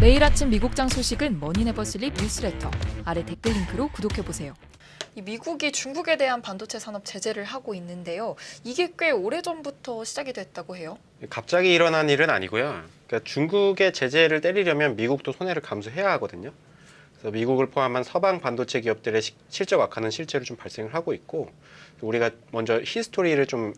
매일 아침 미국장 소식은 머니네버슬립 뉴스레터. 아래 댓글 링크로 구독해보세요. 이 미국이 중국에 대한 반도체 산업 제재를 하고 있는데요. 이게 꽤 오래전부터 시작이 됐다고 해요. 갑자기 일어난 일은 아니고요. 그러니까 중국의 제재를 때리려면 미국도 손해를 감수해야 하거든요. 그래서 미국을 포함한 서방 반도체 기업들의 실적 악화는 실제로 좀 발생을 하고 있고, 우리가 먼저 히스토리를 좀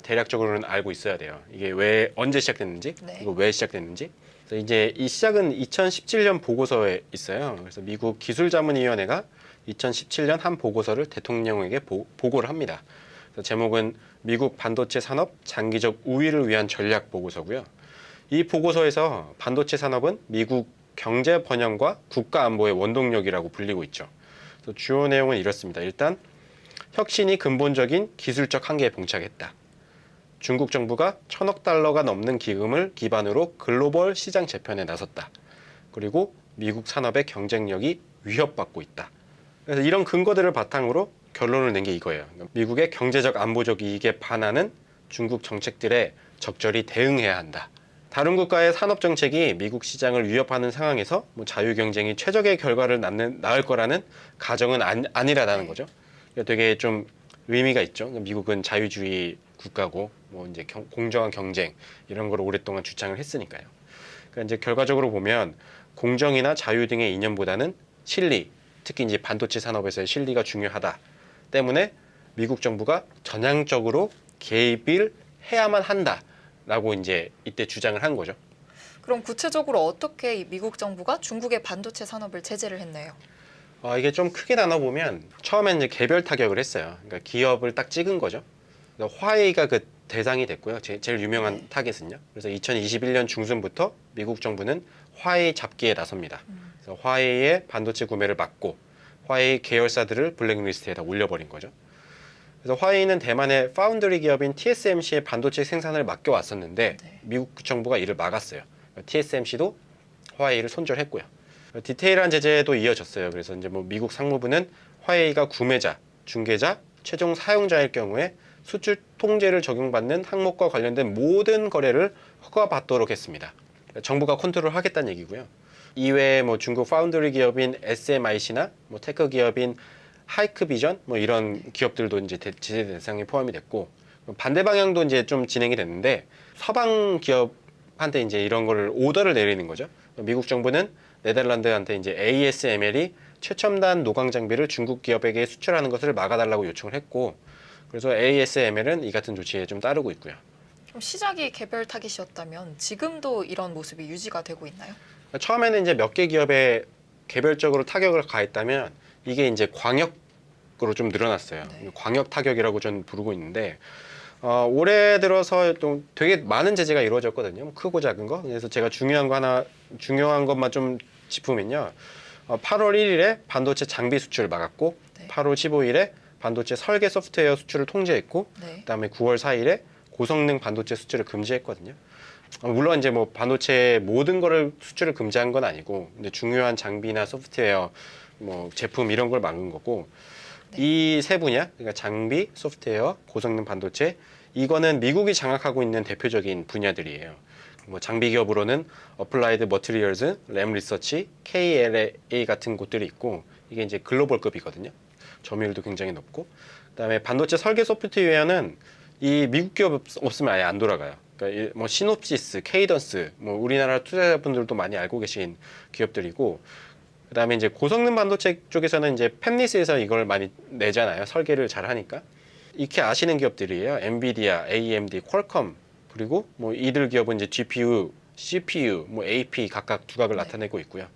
대략적으로는 알고 있어야 돼요. 이게 왜 언제 시작됐는지, 이거 왜 시작됐는지. 그래서 이제 이 시작은 2017년 보고서에 있어요. 그래서 미국 기술자문위원회가 2017년 한 보고서를 대통령에게 보고를 합니다. 그래서 제목은 미국 반도체 산업 장기적 우위를 위한 전략 보고서고요. 이 보고서에서 반도체 산업은 미국 경제 번영과 국가 안보의 원동력이라고 불리고 있죠. 그래서 주요 내용은 이렇습니다. 일단 혁신이 근본적인 기술적 한계에 봉착했다. 중국 정부가 1,000억 달러가 넘는 기금을 기반으로 글로벌 시장 재편에 나섰다. 그리고 미국 산업의 경쟁력이 위협받고 있다. 그래서 이런 근거들을 바탕으로 결론을 낸 게 이거예요. 미국의 경제적 안보적 이익에 반하는 중국 정책들에 적절히 대응해야 한다. 다른 국가의 산업 정책이 미국 시장을 위협하는 상황에서 자유 경쟁이 최적의 결과를 낳을 거라는 가정은 아니라는 거죠. 되게 좀 의미가 있죠. 미국은 자유주의 국가고 이제 공정한 경쟁 이런 걸 오랫동안 주창을 했으니까요. 그러니까 이제 결과적으로 보면 공정이나 자유 등의 이념보다는 실리, 특히 이제 반도체 산업에서의 실리가 중요하다 때문에 미국 정부가 전향적으로 개입을 해야만 한다라고 이제 이때 주장을 한 거죠. 그럼 구체적으로 어떻게 미국 정부가 중국의 반도체 산업을 제재를 했나요? 이게 좀 크게 나눠보면 처음엔 이제 개별 타격을 했어요. 그러니까 기업을 딱 찍은 거죠. 화웨이가 그 대상이 됐고요. 제일 유명한 타겟은요. 그래서 2021년 중순부터 미국 정부는 화웨이 잡기에 나섭니다. 그래서 화웨이의 반도체 구매를 막고 화웨이 계열사들을 블랙리스트에다 올려버린 거죠. 그래서 화웨이는 대만의 파운드리 기업인 TSMC의 반도체 생산을 맡겨왔었는데 미국 정부가 이를 막았어요. TSMC도 화웨이를 손절했고요. 디테일한 제재도 이어졌어요. 그래서 이제 미국 상무부는 화웨이가 구매자, 중개자, 최종 사용자일 경우에 수출 통제를 적용받는 항목과 관련된 모든 거래를 허가받도록 했습니다. 정부가 컨트롤하겠다는 얘기고요. 이외에 중국 파운드리 기업인 SMIC나 테크 기업인 하이크비전 이런 기업들도 이제 제재 대상에 포함이 됐고, 반대 방향도 이제 좀 진행이 됐는데 서방 기업한테 이제 이런 거를 오더를 내리는 거죠. 미국 정부는 네덜란드한테 이제 ASML이 최첨단 노광 장비를 중국 기업에게 수출하는 것을 막아달라고 요청을 했고, 그래서 ASML은 이 같은 조치에 좀 따르고 있고요. 그럼 시작이 개별 타깃이었다면 지금도 이런 모습이 유지가 되고 있나요? 처음에는 이제 몇 개 기업에 개별적으로 타격을 가했다면 이게 이제 광역으로 좀 늘어났어요. 광역 타격이라고 저는 부르고 있는데 올해 들어서 또 되게 많은 제재가 이루어졌거든요. 크고 작은 거. 그래서 제가 중요한 것만 좀 짚으면요. 8월 1일에 반도체 장비 수출을 막았고 8월 15일에 반도체 설계 소프트웨어 수출을 통제했고 그다음에 9월 4일에 고성능 반도체 수출을 금지했거든요. 물론 이제 반도체 모든 거를 수출을 금지한 건 아니고 근데 중요한 장비나 소프트웨어 제품 이런 걸 막은 거고 이 세 분야 그러니까 장비, 소프트웨어, 고성능 반도체 이거는 미국이 장악하고 있는 대표적인 분야들이에요. 장비 기업으로는 어플라이드 머티리얼즈, 램 리서치, KLA 같은 곳들이 있고 이게 이제 글로벌급이거든요. 점유율도 굉장히 높고 그다음에 반도체 설계 소프트웨어는 이 미국 기업 없으면 아예 안 돌아가요. 그러니까 시놉시스, 케이던스, 우리나라 투자자분들도 많이 알고 계신 기업들이고 그다음에 이제 고성능 반도체 쪽에서는 이제 팹리스에서 이걸 많이 내잖아요. 설계를 잘 하니까. 익히 아시는 기업들이에요. 엔비디아, AMD, 퀄컴 그리고 이들 기업은 이제 GPU, CPU, AP 각각 두각을 나타내고 있고요.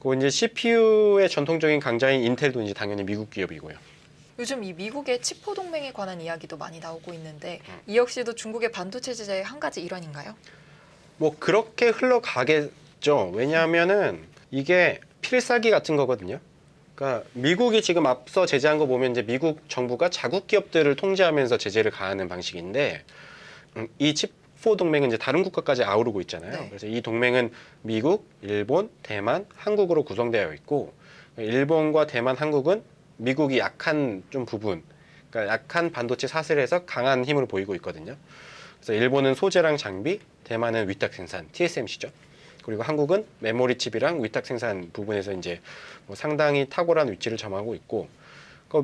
그 이제 CPU의 전통적인 강자인 인텔도 이제 당연히 미국 기업이고요. 요즘 이 미국의 치포 동맹에 관한 이야기도 많이 나오고 있는데 이 역시도 중국의 반도체 제재의 한 가지 일환인가요? 그렇게 흘러가겠죠. 왜냐하면은 이게 필살기 같은 거거든요. 그러니까 미국이 지금 앞서 제재한 거 보면 이제 미국 정부가 자국 기업들을 통제하면서 제재를 가하는 방식인데 이 칩4 동맹은 이제 다른 국가까지 아우르고 있잖아요. 그래서 이 동맹은 미국, 일본, 대만, 한국으로 구성되어 있고 일본과 대만, 한국은 미국이 약한 좀 부분, 그러니까 약한 반도체 사슬에서 강한 힘을 보이고 있거든요. 그래서 일본은 소재랑 장비, 대만은 위탁 생산, TSMC죠. 그리고 한국은 메모리 칩이랑 위탁 생산 부분에서 이제 뭐 상당히 탁월한 위치를 점하고 있고,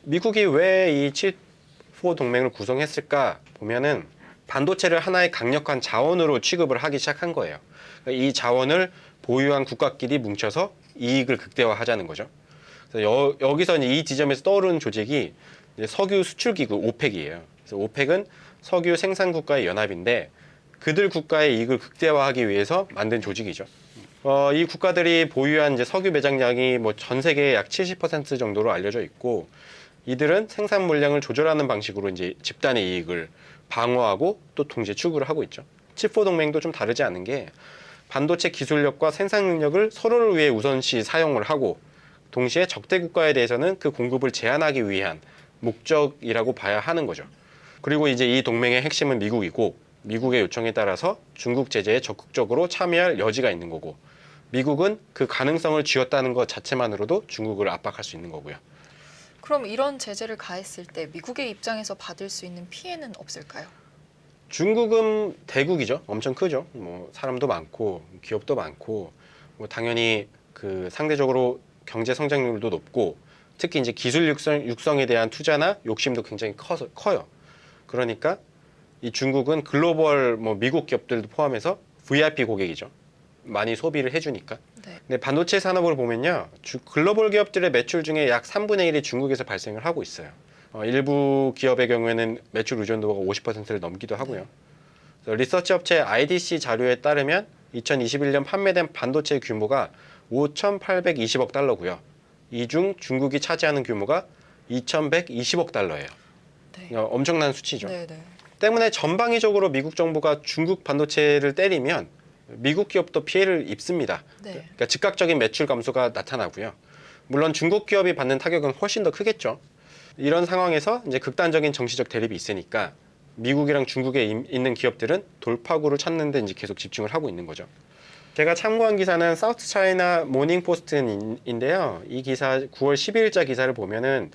미국이 왜 이 칩4 동맹을 구성했을까 보면은 반도체를 하나의 강력한 자원으로 취급을 하기 시작한 거예요. 그러니까 이 자원을 보유한 국가끼리 뭉쳐서 이익을 극대화하자는 거죠. 그래서 여기서 이제 이 지점에서 떠오르는 조직이 이제 석유 수출기구 오펙이에요. 그래서 오펙은 석유 생산 국가의 연합인데 그들 국가의 이익을 극대화하기 위해서 만든 조직이죠. 이 국가들이 보유한 이제 석유 매장량이 뭐 전 세계의 약 70% 정도로 알려져 있고, 이들은 생산 물량을 조절하는 방식으로 이제 집단의 이익을 방어하고 또 동시에 추구를 하고 있죠. 칩4 동맹도 좀 다르지 않은 게 반도체 기술력과 생산 능력을 서로를 위해 우선시 사용을 하고, 동시에 적대 국가에 대해서는 그 공급을 제한하기 위한 목적이라고 봐야 하는 거죠. 그리고 이제 이 동맹의 핵심은 미국이고, 미국의 요청에 따라서 중국 제재에 적극적으로 참여할 여지가 있는 거고, 미국은 그 가능성을 쥐었다는 것 자체만으로도 중국을 압박할 수 있는 거고요. 그럼 이런 제재를 가했을 때 미국의 입장에서 받을 수 있는 피해는 없을까요? 중국은 대국이죠. 엄청 크죠. 뭐 사람도 많고 기업도 많고, 뭐 당연히 그 상대적으로 경제 성장률도 높고, 특히 이제 기술 육성에 대한 투자나 욕심도 굉장히 커요. 그러니까 이 중국은 글로벌 뭐 미국 기업들도 포함해서 VIP 고객이죠. 많이 소비를 해주니까. 네. 근데 반도체 산업을 보면요, 글로벌 기업들의 매출 중에 약 3분의 1이 중국에서 발생을 하고 있어요. 일부 기업의 경우에는 매출 의존도가 50%를 넘기도 하고요. 그래서 리서치 업체 IDC 자료에 따르면 2021년 판매된 반도체 규모가 5,820억 달러고요. 이 중 중국이 차지하는 규모가 2,120억 달러예요. 네. 엄청난 수치죠. 네, 네. 때문에 전방위적으로 미국 정부가 중국 반도체를 때리면 미국 기업도 피해를 입습니다. 네. 그러니까 즉각적인 매출 감소가 나타나고요. 물론 중국 기업이 받는 타격은 훨씬 더 크겠죠. 이런 상황에서 이제 극단적인 정치적 대립이 있으니까 미국이랑 중국에 있는 기업들은 돌파구를 찾는 데 이제 계속 집중을 하고 있는 거죠. 제가 참고한 기사는 사우스 차이나 모닝 포스트인데요. 이 기사 9월 12일자 기사를 보면은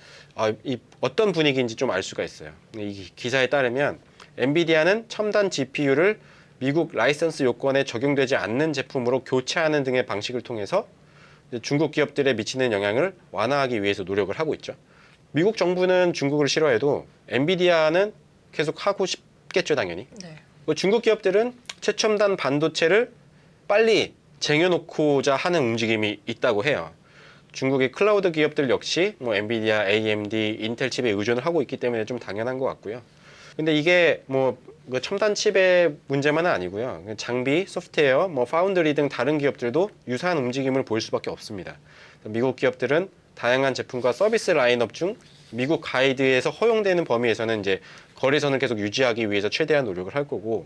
어떤 분위기인지 좀 알 수가 있어요. 이 기사에 따르면 엔비디아는 첨단 GPU를 미국 라이선스 요건에 적용되지 않는 제품으로 교체하는 등의 방식을 통해서 중국 기업들에 미치는 영향을 완화하기 위해서 노력을 하고 있죠. 미국 정부는 중국을 싫어해도 엔비디아는 계속 하고 싶겠죠, 당연히. 네. 중국 기업들은 최첨단 반도체를 빨리 쟁여놓고자 하는 움직임이 있다고 해요. 중국의 클라우드 기업들 역시 뭐 엔비디아, AMD, 인텔 칩에 의존을 하고 있기 때문에 좀 당연한 것 같고요. 근데 이게 뭐 첨단 칩의 문제만은 아니고요. 장비, 소프트웨어, 뭐 파운드리 등 다른 기업들도 유사한 움직임을 보일 수밖에 없습니다. 미국 기업들은 다양한 제품과 서비스 라인업 중 미국 가이드에서 허용되는 범위에서는 이제 거래선을 계속 유지하기 위해서 최대한 노력을 할 거고,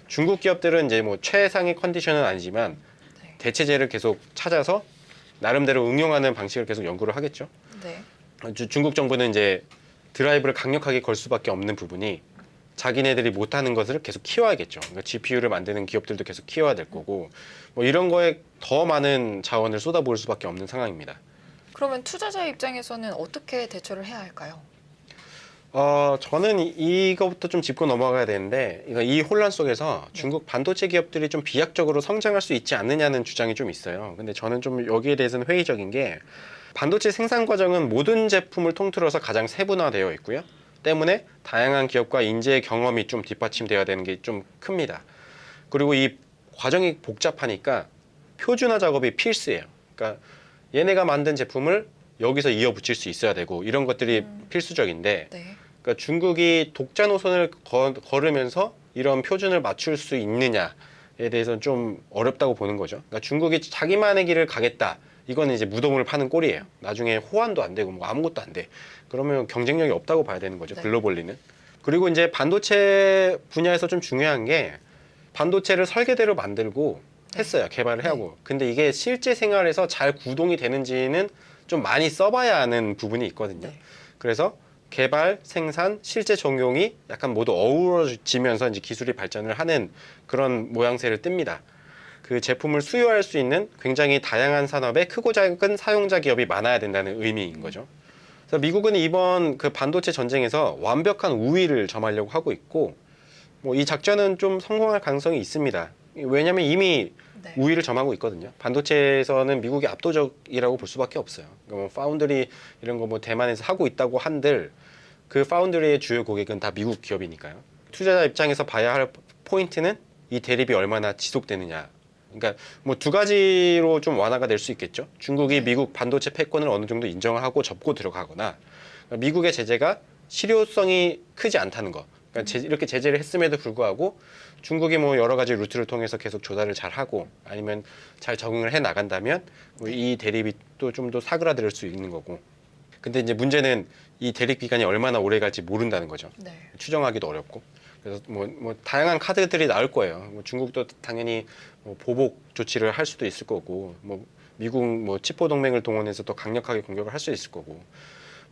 중국 기업들은 이제 뭐 최상의 컨디션은 아니지만 네. 대체제를 계속 찾아서 나름대로 응용하는 방식을 계속 연구를 하겠죠. 네. 중국 정부는 이제 드라이브를 강력하게 걸 수밖에 없는 부분이 자기네들이 못하는 것을 계속 키워야겠죠. 그러니까 GPU를 만드는 기업들도 계속 키워야 될 거고, 뭐 이런 거에 더 많은 자원을 쏟아부을 수밖에 없는 상황입니다. 그러면 투자자 입장에서는 어떻게 대처를 해야 할까요? 저는 이거부터 좀 짚고 넘어가야 되는데, 이 혼란 속에서 중국 반도체 기업들이 좀 비약적으로 성장할 수 있지 않느냐는 주장이 좀 있어요. 근데 저는 좀 여기에 대해서는 회의적인 게, 반도체 생산 과정은 모든 제품을 통틀어서 가장 세분화되어 있고요. 때문에 다양한 기업과 인재의 경험이 좀 뒷받침되어야 되는 게 좀 큽니다. 그리고 이 과정이 복잡하니까 표준화 작업이 필수예요. 그러니까 얘네가 만든 제품을 여기서 이어붙일 수 있어야 되고, 이런 것들이 필수적인데, 네. 그러니까 중국이 독자 노선을 걸으면서 이런 표준을 맞출 수 있느냐에 대해서는 좀 어렵다고 보는 거죠. 그러니까 중국이 자기만의 길을 가겠다, 이거는 이제 무덤을 파는 꼴이에요. 나중에 호환도 안 되고 뭐 아무것도 안 돼. 그러면 경쟁력이 없다고 봐야 되는 거죠. 네. 글로벌리는. 그리고 이제 반도체 분야에서 좀 중요한 게, 반도체를 설계대로 만들고 했어요. 개발을 하고. 근데 이게 실제 생활에서 잘 구동이 되는지는 좀 많이 써봐야 하는 부분이 있거든요. 네. 그래서 개발, 생산, 실제 적용이 약간 모두 어우러지면서 이제 기술이 발전을 하는 그런 모양새를 띱니다. 그 제품을 수요할 수 있는 굉장히 다양한 산업에 크고 작은 사용자 기업이 많아야 된다는 의미인 거죠. 그래서 미국은 이번 그 반도체 전쟁에서 완벽한 우위를 점하려고 하고 있고, 뭐 이 작전은 좀 성공할 가능성이 있습니다. 왜냐하면 이미 네. 우위를 점하고 있거든요. 반도체에서는 미국이 압도적이라고 볼 수밖에 없어요. 그러니까 뭐 파운드리 이런 거 뭐 대만에서 하고 있다고 한들 그 파운드리의 주요 고객은 다 미국 기업이니까요. 투자자 입장에서 봐야 할 포인트는 이 대립이 얼마나 지속되느냐. 그러니까 뭐 두 가지로 좀 완화가 될 수 있겠죠. 중국이 미국 반도체 패권을 어느 정도 인정을 하고 접고 들어가거나 미국의 제재가 실효성이 크지 않다는 거. 그러니까 이렇게 제재를 했음에도 불구하고 중국이 뭐 여러 가지 루트를 통해서 계속 조달을 잘 하고 아니면 잘 적응을 해 나간다면 뭐이 대립이 또 좀 더 사그라들 수 있는 거고. 근데 이제 문제는 이 대립 기간이 얼마나 오래 갈지 모른다는 거죠. 네. 추정하기도 어렵고. 그래서 뭐 다양한 카드들이 나올 거예요. 뭐 중국도 당연히 뭐 보복 조치를 할 수도 있을 거고, 뭐 미국 뭐 치포 동맹을 동원해서 더 강력하게 공격을 할 수 있을 거고.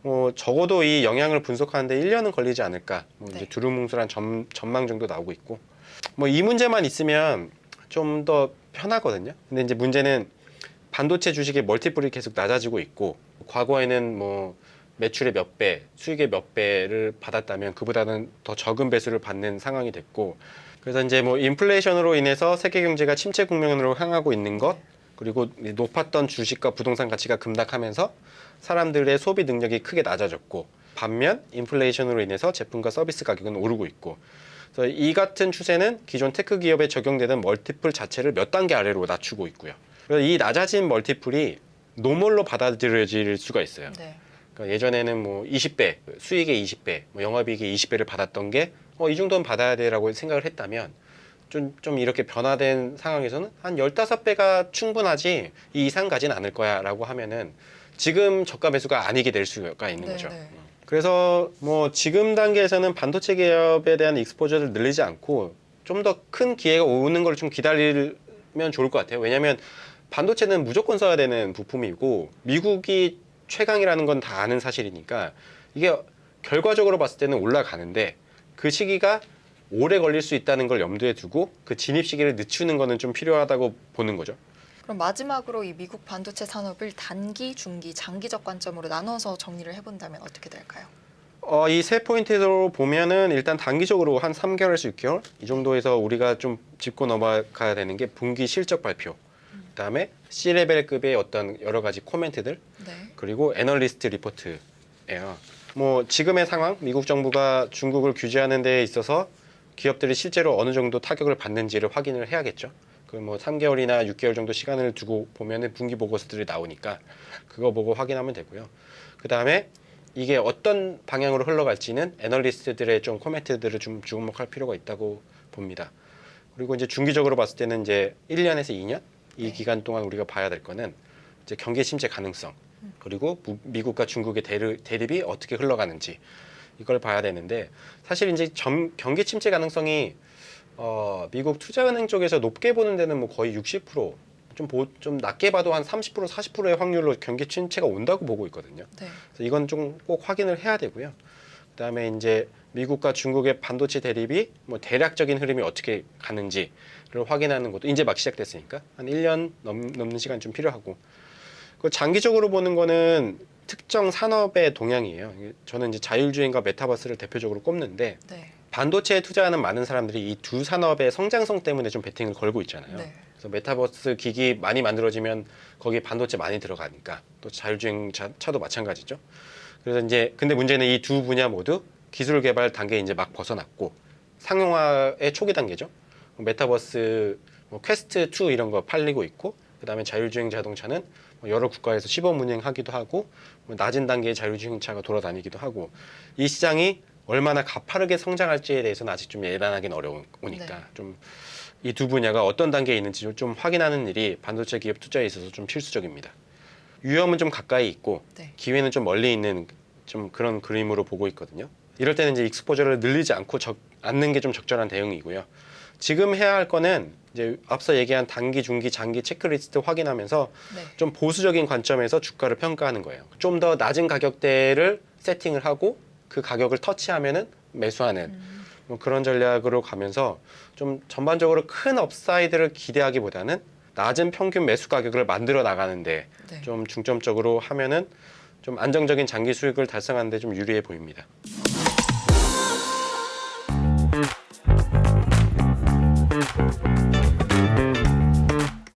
뭐 적어도 이 영향을 분석하는데 1년은 걸리지 않을까. 뭐 이제 네. 두루뭉술한 전망 정도 나오고 있고. 뭐 이 문제만 있으면 좀 더 편하거든요. 근데 이제 문제는 반도체 주식의 멀티플이 계속 낮아지고 있고, 과거에는 뭐 매출의 몇 배, 수익의 몇 배를 받았다면 그보다는 더 적은 배수를 받는 상황이 됐고, 그래서 이제 뭐 인플레이션으로 인해서 세계 경제가 침체 국면으로 향하고 있는 것, 그리고 높았던 주식과 부동산 가치가 급락하면서 사람들의 소비 능력이 크게 낮아졌고, 반면 인플레이션으로 인해서 제품과 서비스 가격은 오르고 있고, 그래서 이 같은 추세는 기존 테크 기업에 적용되던 멀티플 자체를 몇 단계 아래로 낮추고 있고요. 그래서 이 낮아진 멀티플이 노멀로 받아들여질 수가 있어요. 네. 그러니까 예전에는 뭐 20배, 수익의 20배, 뭐 영업이익의 20배를 받았던 게 이 정도는 받아야 돼라고 생각을 했다면 좀 이렇게 변화된 상황에서는 한 15배가 충분하지 이 이상 가진 않을 거야 라고 하면은 지금 저가 매수가 아니게 될 수가 있는 네, 거죠. 네. 그래서 뭐 지금 단계에서는 반도체 기업에 대한 익스포저를 늘리지 않고 좀 더 큰 기회가 오는 걸 좀 기다리면 좋을 것 같아요. 왜냐하면 반도체는 무조건 써야 되는 부품이고 미국이 최강이라는 건 다 아는 사실이니까 이게 결과적으로 봤을 때는 올라가는데 그 시기가 오래 걸릴 수 있다는 걸 염두에 두고 그 진입 시기를 늦추는 거는 좀 필요하다고 보는 거죠. 그럼 마지막으로 이 미국 반도체 산업을 단기, 중기, 장기적 관점으로 나눠서 정리를 해본다면 어떻게 될까요? 이 세 포인트로 보면은 일단 단기적으로 한 3개월에서 6개월 이 정도에서 우리가 좀 짚고 넘어가야 되는 게 분기 실적 발표, 그다음에 C레벨급의 어떤 여러 가지 코멘트들, 네. 그리고 애널리스트 리포트예요. 뭐 지금의 상황, 미국 정부가 중국을 규제하는 데 있어서 기업들이 실제로 어느 정도 타격을 받는지를 확인을 해야겠죠. 그 뭐 3개월이나 6개월 정도 시간을 두고 보면은 분기 보고서들이 나오니까 그거 보고 확인하면 되고요. 그다음에 이게 어떤 방향으로 흘러갈지는 애널리스트들의 좀 코멘트들을 좀 주목할 필요가 있다고 봅니다. 그리고 이제 중기적으로 봤을 때는 이제 1년에서 2년 이 네. 기간 동안 우리가 봐야 될 거는 이제 경기 침체 가능성, 그리고 미국과 중국의 대립이 어떻게 흘러가는지 이걸 봐야 되는데, 사실 이제 경기 침체 가능성이 미국 투자은행 쪽에서 높게 보는 데는 뭐 거의 60%, 좀 낮게 봐도 한 30%, 40%의 확률로 경기 침체가 온다고 보고 있거든요. 네. 그래서 이건 좀 꼭 확인을 해야 되고요. 그다음에 이제 미국과 중국의 반도체 대립이 뭐 대략적인 흐름이 어떻게 가는지를 확인하는 것도 이제 막 시작됐으니까 한 1년 넘는 시간 좀 필요하고, 그 장기적으로 보는 거는 특정 산업의 동향이에요. 저는 이제 자율주행과 메타버스를 대표적으로 꼽는데, 네. 반도체에 투자하는 많은 사람들이 이 두 산업의 성장성 때문에 좀 베팅을 걸고 있잖아요. 네. 그래서 메타버스 기기 많이 만들어지면 거기에 반도체 많이 들어가니까, 또 자율주행 차도 마찬가지죠. 그래서 이제 근데 문제는 이 두 분야 모두 기술 개발 단계에 이제 막 벗어났고 상용화의 초기 단계죠. 메타버스 뭐 퀘스트 2 이런 거 팔리고 있고, 그다음에 자율주행 자동차는 뭐 여러 국가에서 시범 운행하기도 하고, 뭐 낮은 단계의 자율주행차가 돌아다니기도 하고, 이 시장이 얼마나 가파르게 성장할지에 대해서는 아직 좀 예단하기는 어려우니까 네. 좀 이 두 분야가 어떤 단계에 있는지 좀 확인하는 일이 반도체 기업 투자에 있어서 좀 필수적입니다. 위험은 좀 가까이 있고 네. 기회는 좀 멀리 있는 좀 그런 그림으로 보고 있거든요. 이럴 때는 이제 익스포저를 늘리지 않는 게 좀 적절한 대응이고요. 지금 해야 할 거는 이제 앞서 얘기한 단기, 중기, 장기 체크리스트 확인하면서 네. 좀 보수적인 관점에서 주가를 평가하는 거예요. 좀 더 낮은 가격대를 세팅을 하고 그 가격을 터치하면은 매수하는 뭐 그런 전략으로 가면서 좀 전반적으로 큰 업사이드를 기대하기보다는 낮은 평균 매수 가격을 만들어 나가는데 네. 좀 중점적으로 하면은 좀 안정적인 장기 수익을 달성하는데 좀 유리해 보입니다.